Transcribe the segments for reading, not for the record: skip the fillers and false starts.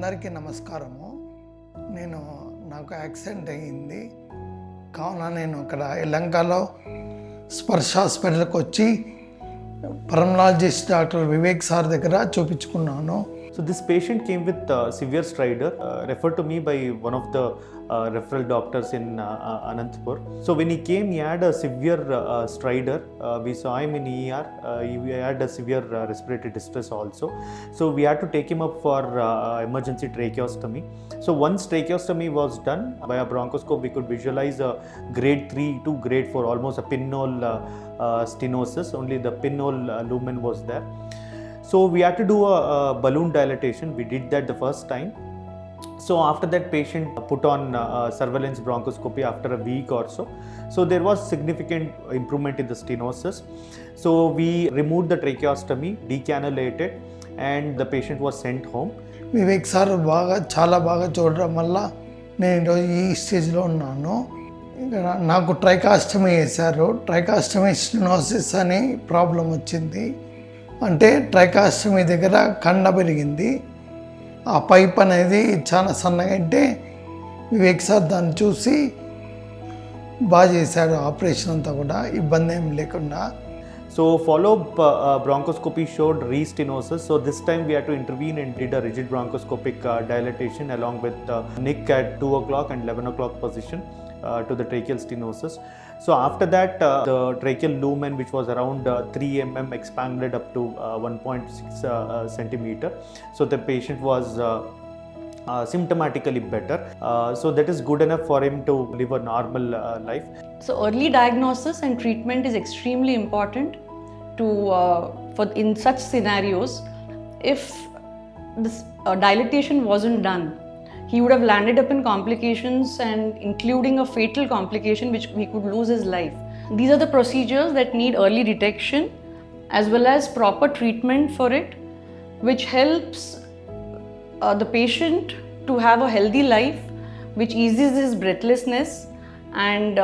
అందరికీ నమస్కారము. నాకు యాక్సిడెంట్ అయ్యింది. కావున నేను ఇక్కడ యలహంకలో స్పర్శ్ హాస్పిటల్కి వచ్చి పల్మనాలజిస్ట్ డాక్టర్ వివేక్ సార్ దగ్గర చూపించుకున్నాను. So this patient came with severe stridor, referred to me by one of the referral doctors in Anantapur. So when he came, he had a severe stridor. We saw him in ER. He had a severe respiratory distress also. So we had to take him up for emergency tracheostomy. So once tracheostomy was done, by a bronchoscope we could visualize a grade 3 to grade 4, almost a pinhole stenosis. Only the pinhole lumen was there. So we had to do a balloon dilatation. We did that the first time. So after that, patient put on surveillance bronchoscopy after a week or so. So there was significant improvement in the stenosis. So we removed the tracheostomy, decannulated, and the patient was sent home. Vivek sir చాలా బాగా చూడడం వల్ల నేను ఈరోజు ఈ స్టేజ్లో ఉన్నాను. నాకు ట్రైకాస్టమీ వేశారు. ట్రైకాస్టమీ స్టెనోసిస్ అనే ప్రాబ్లం వచ్చింది. అంటే ట్రైకాస్టమీ దగ్గర కండ పెరిగింది. ఆ పైప్ అనేది చాలా సన్నగా అంటే వివేక్ సార్ దాన్ని చూసి బాగా చేశాడు. ఆపరేషన్ అంతా కూడా ఇబ్బంది ఏం లేకుండా. So follow-up bronchoscopy showed re-stenosis. So this time we had to intervene and did a rigid bronchoscopic dilatation along with Nick at 2 o'clock and 11 o'clock position to the tracheal stenosis. So after that, the tracheal lumen, which was around 3 mm, expanded up to 1.6 centimeter. So the patient was symptomatically better. So that is good enough for him to live a normal life. So early diagnosis and treatment is extremely important to for in such scenarios. If this dilatation wasn't done, he would have landed up in complications and including a fatal complication which he could lose his life. These are the procedures that need early detection as well as proper treatment for it, which helps the patient to have a healthy life, which eases his breathlessness and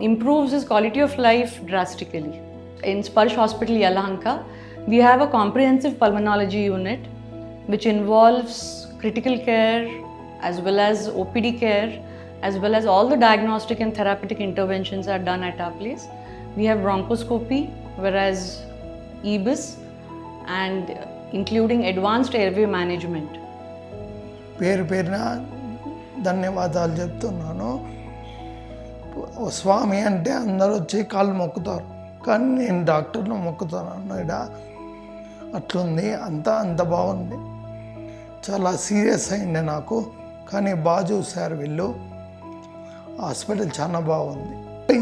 improves his quality of life drastically. In SPARSH Hospital-Yelahanka, we have a comprehensive pulmonology unit which involves critical care as well as OPD care, as well as all the diagnostic and therapeutic interventions are done at our place. We have bronchoscopy, whereas EBIS, and including advanced airway management. పేరున ధన్యవాదాలు చెప్తున్నాను. స్వామి అంటే అందరూ వచ్చి కాళ్ళు మొక్కుతారు, కానీ నేను డాక్టర్ను మొక్కుతున్నాను. ఇక్కడ అట్లుంది. అంత బాగుంది. చాలా సీరియస్ అయింది నాకు, కానీ బాగా చూశారు వీళ్ళు. హాస్పిటల్ చాలా బాగుంది.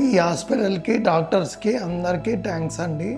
ఈ హాస్పిటల్కి డాక్టర్స్కి అందరికీ థ్యాంక్స్ అండి.